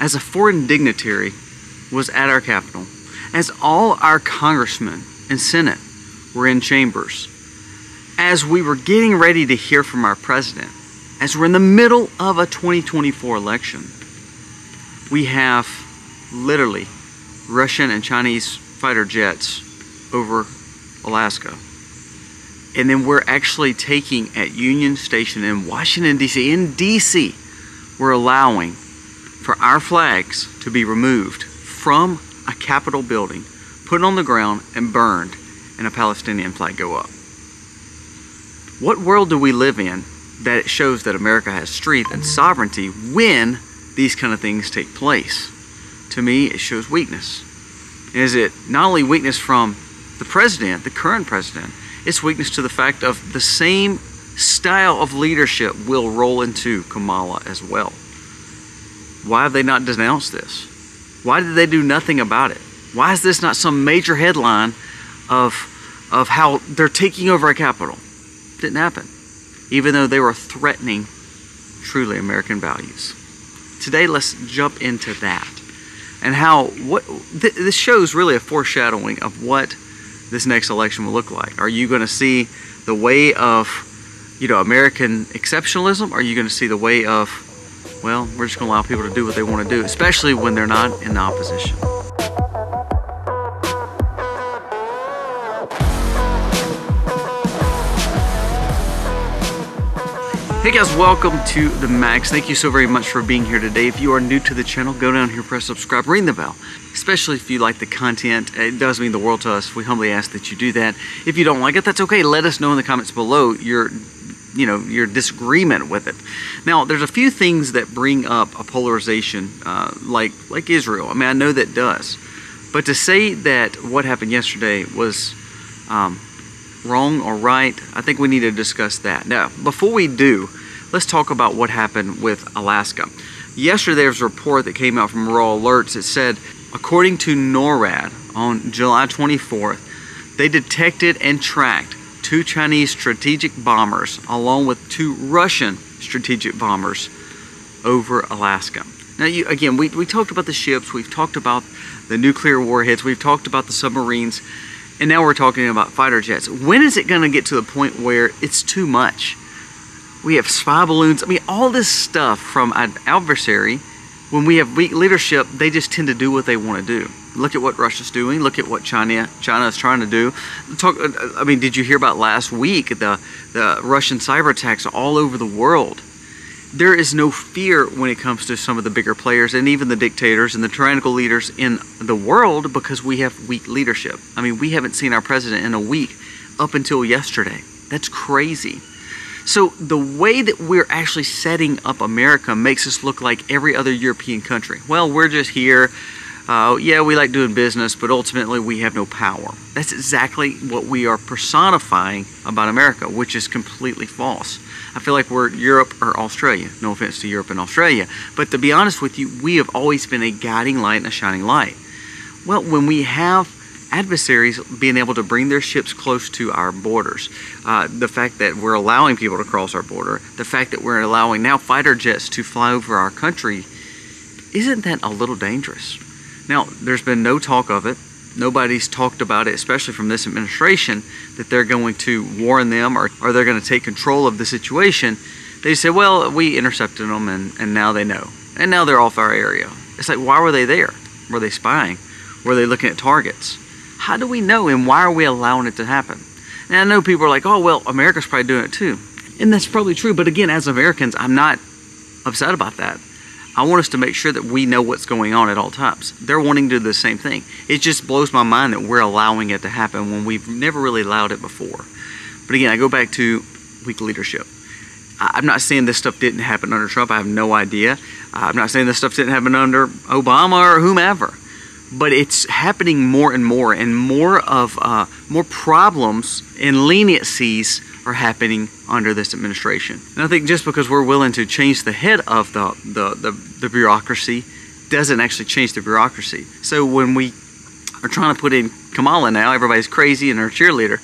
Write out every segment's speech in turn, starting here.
as a foreign dignitary was at our Capitol, as all our congressmen and Senate were in chambers, as we were getting ready to hear from our president, as we're in the middle of a 2024 election, we have literally Russian and Chinese fighter jets over Alaska. And then we're actually taking at Union Station in Washington, D.C., we're allowing for our flags to be removed from a Capitol building, put on the ground and burned, and a Palestinian flag go up. What world do we live in that it shows that America has strength and sovereignty when these kind of things take place? To me, it shows weakness. Is it not only weakness from the president, the current president, it's weakness to the fact of the same style of leadership will roll into Kamala as well. Why have they not denounced this? Why did they do nothing about it? Why is this not some major headline of how they're taking over a Capitol? Didn't happen, even though they were threatening truly American values. Today, let's jump into that and how this shows really a foreshadowing of what this next election will look like. Are you going to see the way of, American exceptionalism? Or are you going to see the way of, well, we're just going to allow people to do what they want to do, especially when they're not in the opposition? Hey guys, welcome to The Max. Thank you so very much for being here today. If you are new to the channel, go down here, press subscribe, ring the bell. Especially if you like the content, it does mean the world to us. We humbly ask that you do that. If you don't like it, that's okay. Let us know in the comments below your disagreement with it. Now, there's a few things that bring up a polarization, like Israel. I mean, I know that does. But to say that what happened yesterday was wrong or right, I think we need to discuss that. Now, before we do, let's talk about what happened with Alaska. Yesterday, there was a report that came out from Raw Alerts. It said, according to NORAD, on July 24th, they detected and tracked 2 Chinese strategic bombers along with 2 Russian strategic bombers over Alaska. Now, again, we talked about the ships, we've talked about the nuclear warheads, we've talked about the submarines, and now we're talking about fighter jets. When is it going to get to the point where it's too much? We have spy balloons. I mean, all this stuff from an adversary. When we have weak leadership, they just tend to do what they want to do. Look at what Russia's doing. Look at what China is trying to do. Did you hear about last week the Russian cyber attacks all over the world? There is no fear when it comes to some of the bigger players and even the dictators and the tyrannical leaders in the world because we have weak leadership. I mean, we haven't seen our president in a week up until yesterday. That's crazy. So the way that we're actually setting up America makes us look like every other European country. Well, we're just here. Yeah, we like doing business, but ultimately we have no power. That's exactly what we are personifying about America, which is completely false. I feel like we're Europe or Australia. No offense to Europe and Australia. But to be honest with you, we have always been a guiding light and a shining light. Well, when we have adversaries being able to bring their ships close to our borders, the fact that we're allowing people to cross our border, the fact that we're allowing now fighter jets to fly over our country, isn't that a little dangerous? Now, there's been no talk of it. Nobody's talked about it, especially from this administration, that they're going to warn them or they're going to take control of the situation. They say, well, we intercepted them and now they know. And now they're off our area. It's like, why were they there? Were they spying? Were they looking at targets? How do we know, and why are we allowing it to happen? And I know people are like, oh, well, America's probably doing it too. And that's probably true. But again, as Americans, I'm not upset about that. I want us to make sure that we know what's going on at all times. They're wanting to do the same thing. It just blows my mind that we're allowing it to happen when we've never really allowed it before. But again, I go back to weak leadership. I'm not saying this stuff didn't happen under Trump. I have no idea. I'm not saying this stuff didn't happen under Obama or whomever. But it's happening more and more problems and leniencies are happening under this administration. And I think just because we're willing to change the head of the bureaucracy doesn't actually change the bureaucracy. So when we are trying to put in Kamala now, everybody's crazy and her cheerleader,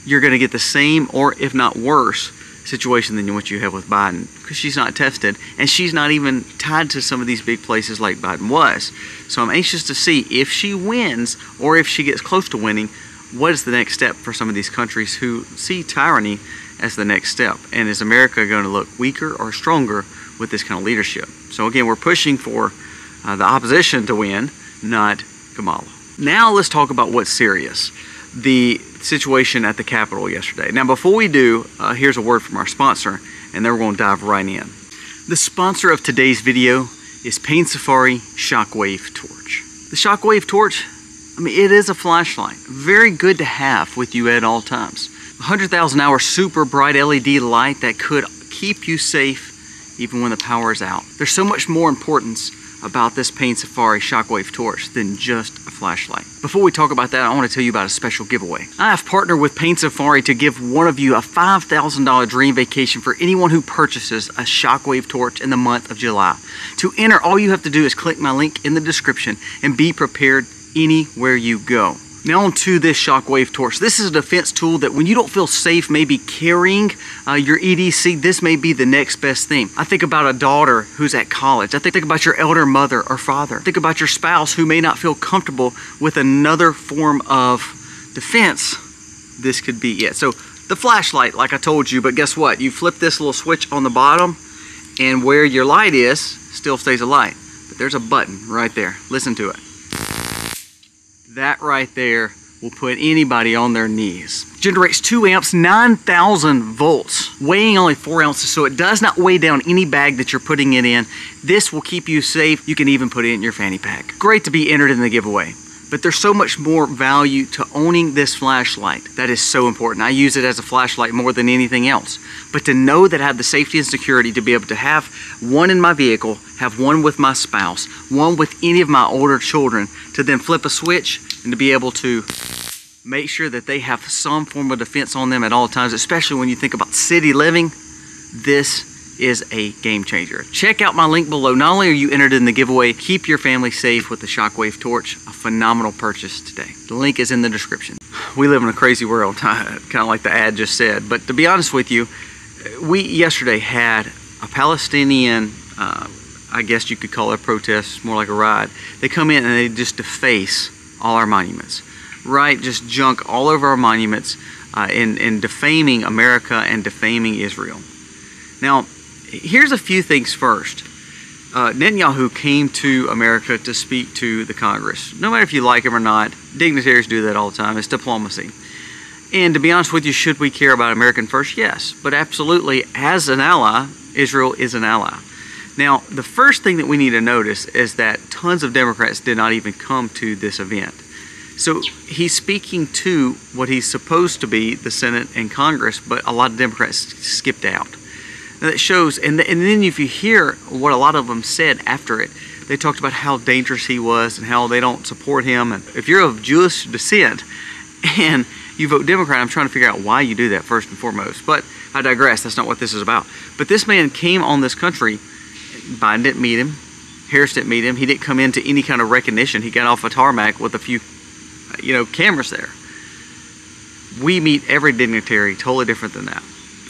you're going to get the same or if not worse situation than what you have with Biden, because she's not tested and she's not even tied to some of these big places like Biden was. So I'm anxious to see if she wins, or if she gets close to winning, what is the next step for some of these countries who see tyranny as the next step, and is America going to look weaker or stronger with this kind of leadership? So again, we're pushing for the opposition to win, not Kamala. Now let's talk about what's serious. The situation at the Capitol yesterday. Now before we do, here's a word from our sponsor, and then we're going to dive right in. The sponsor of today's video is Pain Safari Shockwave Torch. The Shockwave Torch, I mean, it is a flashlight. Very good to have with you at all times. 100,000 hour super bright LED light that could keep you safe even when the power is out. There's so much more importance about this Pain Safari Shockwave Torch than just a flashlight. Before we talk about that, I want to tell you about a special giveaway. I have partnered with Pain Safari to give one of you a $5,000 dream vacation for anyone who purchases a Shockwave Torch in the month of July. To enter, all you have to do is click my link in the description and be prepared anywhere you go. Now on to this Shockwave Torch. This is a defense tool that when you don't feel safe maybe carrying your EDC, this may be the next best thing. I think about a daughter who's at college. I think about your elder mother or father. Think about your spouse who may not feel comfortable with another form of defense. This could be it. So the flashlight, like I told you, but guess what? You flip this little switch on the bottom, and where your light is still stays a light. But there's a button right there. Listen to it. That right there will put anybody on their knees. Generates 2 amps, 9,000 volts, weighing only 4 ounces, so it does not weigh down any bag that you're putting it in. This will keep you safe. You can even put it in your fanny pack. Great to be entered in the giveaway. But there's so much more value to owning this flashlight. That is so important. I use it as a flashlight more than anything else. But to know that I have the safety and security to be able to have one in my vehicle, have one with my spouse, one with any of my older children, to then flip a switch and to be able to make sure that they have some form of defense on them at all times, especially when you think about city living, this is a game changer. Check out my link below. Not only are you entered in the giveaway, keep your family safe with the Shockwave Torch. A phenomenal purchase today. The link is in the description. We live in a crazy world, kind of like the ad just said. But to be honest with you, we yesterday had a Palestinian, I guess you could call it a protest, more like a riot. They come in and they just deface all our monuments, right? Just junk all over our monuments in defaming America and defaming Israel. Now, here's a few things first. Netanyahu came to America to speak to the Congress. No matter if you like him or not, dignitaries do that all the time. It's diplomacy. And to be honest with you, should we care about American first? Yes. But absolutely, as an ally, Israel is an ally. Now, the first thing that we need to notice is that tons of Democrats did not even come to this event. So he's speaking to what he's supposed to be, the Senate and Congress, but a lot of Democrats skipped out. Now that shows, and then if you hear what a lot of them said after it, they talked about how dangerous he was and how they don't support him. And if you're of Jewish descent and you vote Democrat, I'm trying to figure out why you do that first and foremost. But I digress, that's not what this is about. But this man came on this country. Biden didn't meet him. Harris didn't meet him. He didn't come into any kind of recognition. He got off a tarmac with a few, cameras there. We meet every dignitary totally different than that.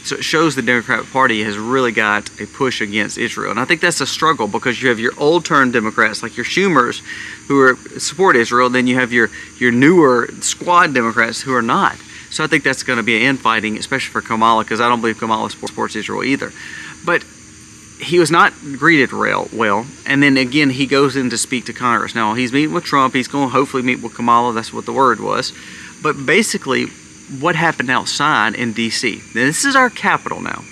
So it shows the Democratic Party has really got a push against Israel. And I think that's a struggle, because you have your old-term Democrats like your Schumers who support Israel, then you have your newer squad Democrats who are not. So I think that's going to be an infighting, especially for Kamala, because I don't believe Kamala supports Israel either. But he was not greeted well, and then again he goes in to speak to Congress. Now he's meeting with Trump, he's going to hopefully meet with Kamala, that's what the word was. But basically, what happened outside in D.C. Now, this is our capital now.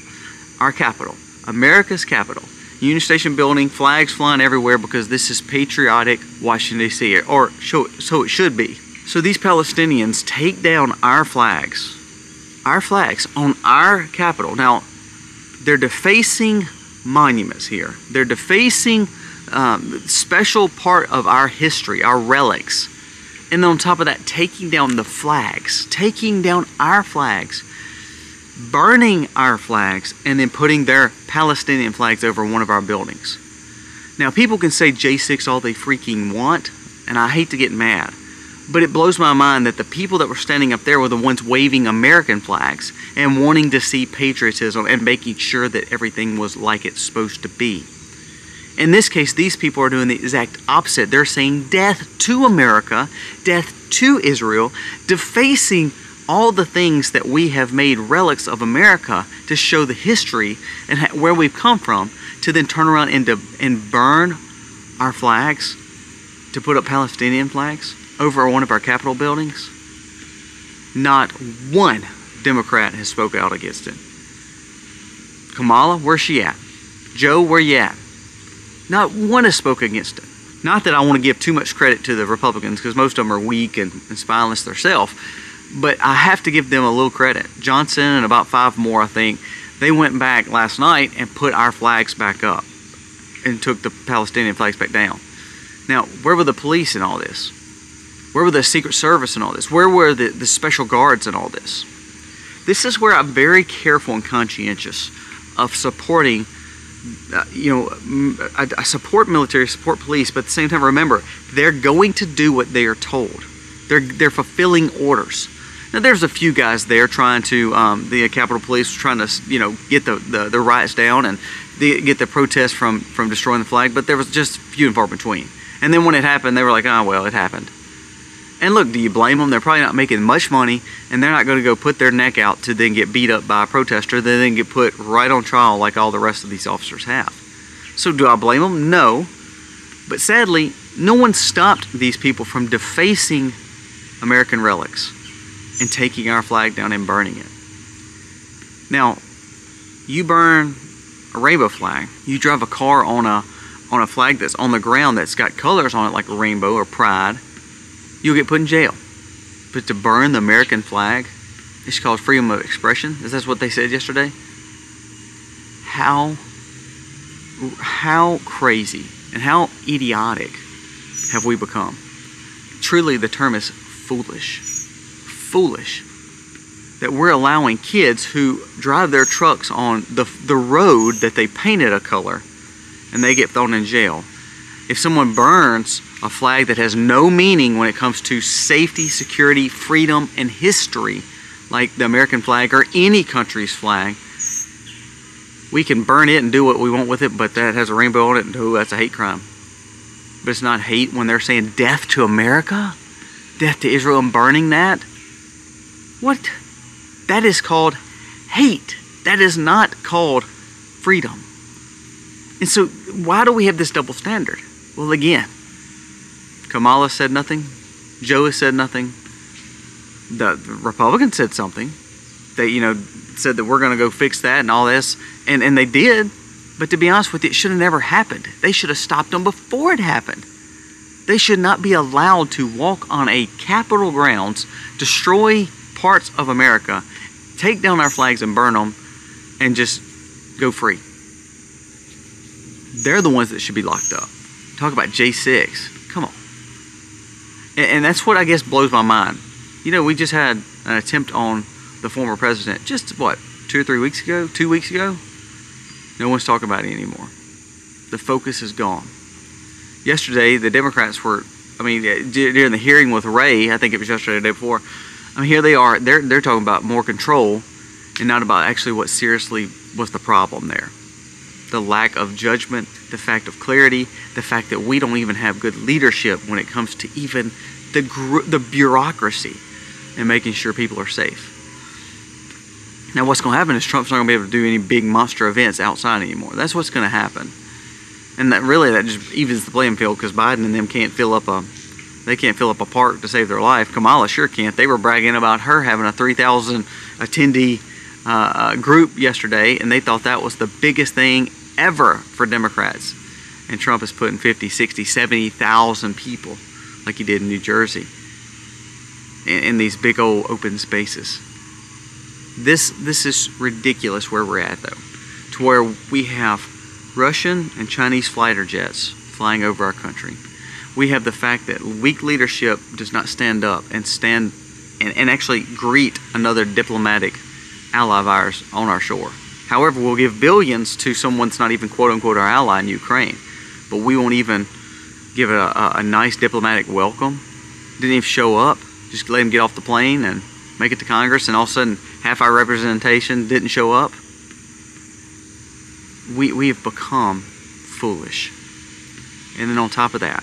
Our capital. America's capital. Union Station building, flags flying everywhere, because this is patriotic Washington, D.C. Or so it should be. So these Palestinians take down our flags on our capital. Now, they're defacing monuments here. They're defacing special part of our history, our relics. And then on top of that, taking down the flags, taking down our flags, burning our flags, and then putting their Palestinian flags over one of our buildings. Now, people can say J6 all they freaking want, and I hate to get mad, But it blows my mind that the people that were standing up there were the ones waving American flags and wanting to see patriotism and making sure that everything was like it's supposed to be. In this case, these people are doing the exact opposite. They're saying death to America, death to Israel, defacing all the things that we have made relics of America to show the history and where we've come from, to then turn around and burn our flags, to put up Palestinian flags over one of our Capitol buildings. Not one Democrat has spoke out against it. Kamala, where's she at? Joe, where you at? Not one has spoken against it. Not that I want to give too much credit to the Republicans, because most of them are weak and spineless themselves, but I have to give them a little credit. Johnson and about 5 more, I think, they went back last night and put our flags back up and took the Palestinian flags back down. Now, where were the police in all this? Where were the Secret Service in all this? Where were the special guards in all this? This is where I'm very careful and conscientious of supporting. I support military, support police, but at the same time, remember, they're going to do what they are told. They're fulfilling orders. Now, there's a few guys there trying to, the Capitol Police trying to, get the riots down and get the protests from destroying the flag, but there was just few and far between. And then when it happened, they were like, oh, well, it happened. And look, do you blame them? They're probably not making much money, and they're not going to go put their neck out to then get beat up by a protester, that then get put right on trial like all the rest of these officers have. So do I blame them? No. But sadly, no one stopped these people from defacing American relics and taking our flag down and burning it. Now, you burn a rainbow flag, you drive a car on a flag that's on the ground that's got colors on it like a rainbow or pride, you'll get put in jail. But to burn the American flag, it's called freedom of expression. Is that what they said yesterday? How crazy and how idiotic have we become? Truly, the term is foolish. Foolish. That we're allowing kids who drive their trucks on the road that they painted a color, and they get thrown in jail. If someone burns a flag that has no meaning when it comes to safety, security, freedom, and history, like the American flag or any country's flag, we can burn it and do what we want with it, but that has a rainbow on it, and oh, that's a hate crime. But it's not hate when they're saying death to America, death to Israel, and burning that. What? That is called hate. That is not called freedom. And so why do we have this double standard? Well, again, Kamala said nothing. Joe has said nothing. The Republicans said something. They, said that we're going to go fix that and all this. And they did. But to be honest with you, it should have never happened. They should have stopped them before it happened. They should not be allowed to walk on a Capitol grounds, destroy parts of America, take down our flags and burn them, and just go free. They're the ones that should be locked up. Talk about J6. Come on. And that's what I guess blows my mind. We just had an attempt on the former president just, 2 or 3 weeks ago? 2 weeks ago? No one's talking about it anymore. The focus is gone. Yesterday, the Democrats were, during the hearing with Ray, I think it was yesterday or the day before, here they are, they're talking about more control and not about actually what seriously was the problem there. The lack of judgment, the fact of clarity, the fact that we don't even have good leadership when it comes to even the bureaucracy and making sure people are safe. Now what's going to happen is Trump's not going to be able to do any big monster events outside anymore. That's what's going to happen. And that just evens the playing field, because Biden and them can't fill up a park to save their life. Kamala sure can't. They were bragging about her having a 3,000 attendee group yesterday, and they thought that was the biggest thing ever for Democrats. And Trump is putting 50, 60, 70,000 people, like he did in New Jersey, in these big old open spaces. This is ridiculous where we're at, though, to where we have Russian and Chinese fighter jets flying over our country. We have the fact that weak leadership does not stand up and actually greet another diplomatic ally of ours on our shore. However, we'll give billions to someone that's not even quote-unquote our ally in Ukraine, but we won't even give it a nice diplomatic welcome. didn't even show up. Just let him get off the plane and make it to Congress, and all of a sudden half our representation didn't show up. We have become foolish. And then on top of that,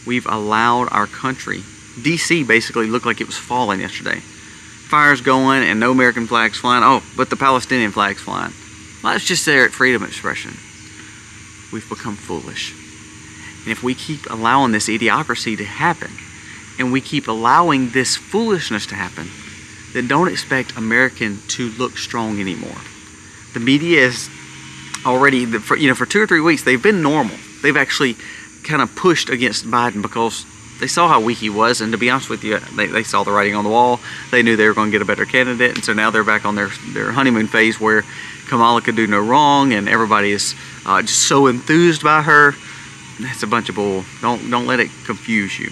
we've allowed our country, DC basically looked like it was falling yesterday. Fires going and no American flags flying. Oh, but the Palestinian flag's flying. Well, that's just there at freedom of expression. We've become foolish. And if we keep allowing this idiocracy to happen, and we keep allowing this foolishness to happen, then don't expect American to look strong anymore. The media is already, for 2 or 3 weeks, they've been normal. They've actually kind of pushed against Biden because they saw how weak he was, and to be honest with you, they saw the writing on the wall. They knew they were going to get a better candidate, and so now they're back on their honeymoon phase where Kamala could do no wrong, and everybody is just so enthused by her. That's a bunch of bull. Don't let it confuse you.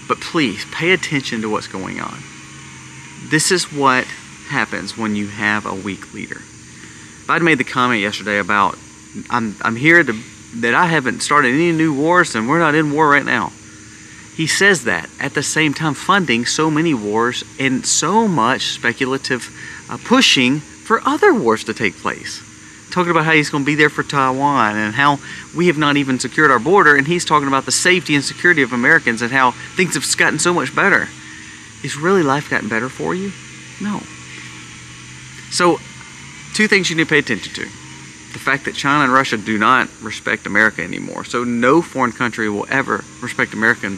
But please, pay attention to what's going on. This is what happens when you have a weak leader. Biden made the comment yesterday about, I'm here that I haven't started any new wars and we're not in war right now. He says that at the same time funding so many wars and so much speculative pushing for other wars to take place. Talking about how he's going to be there for Taiwan and how we have not even secured our border, and he's talking about the safety and security of Americans and how things have gotten so much better. Is really life gotten better for you? No. So, 2 things you need to pay attention to. The fact that China and Russia do not respect America anymore. So no foreign country will ever respect America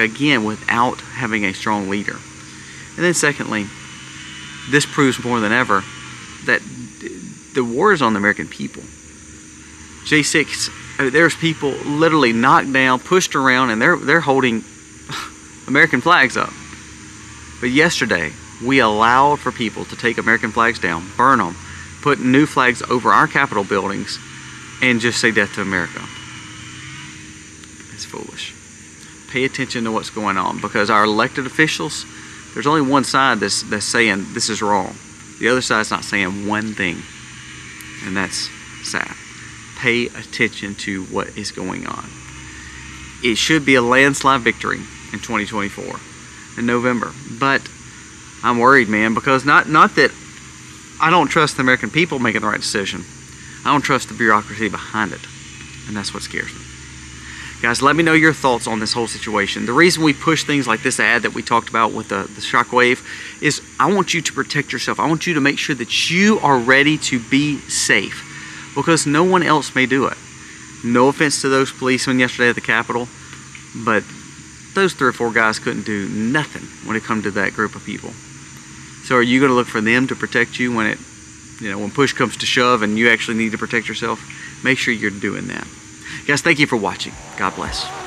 again without having a strong leader. And then secondly, this proves more than ever that the war is on the American people. J6, there's people literally knocked down, pushed around, and they're holding American flags up. But yesterday, we allowed for people to take American flags down, burn them, put new flags over our Capitol buildings, and just say death to America. It's foolish. Pay attention to what's going on, because our elected officials, there's only one side that's saying this is wrong. The other side's not saying one thing. And that's sad. Pay attention to what is going on. It should be a landslide victory in 2024 in November. But I'm worried, man, because not that I don't trust the American people making the right decision. I don't trust the bureaucracy behind it. And that's what scares me. Guys, let me know your thoughts on this whole situation. The reason we push things like this ad that we talked about with the shockwave is I want you to protect yourself. I want you to make sure that you are ready to be safe, because no one else may do it. No offense to those policemen yesterday at the Capitol, but those 3 or 4 guys couldn't do nothing when it comes to that group of people. So are you going to look for them to protect you when when push comes to shove and you actually need to protect yourself? Make sure you're doing that. Guys, thank you for watching. God bless.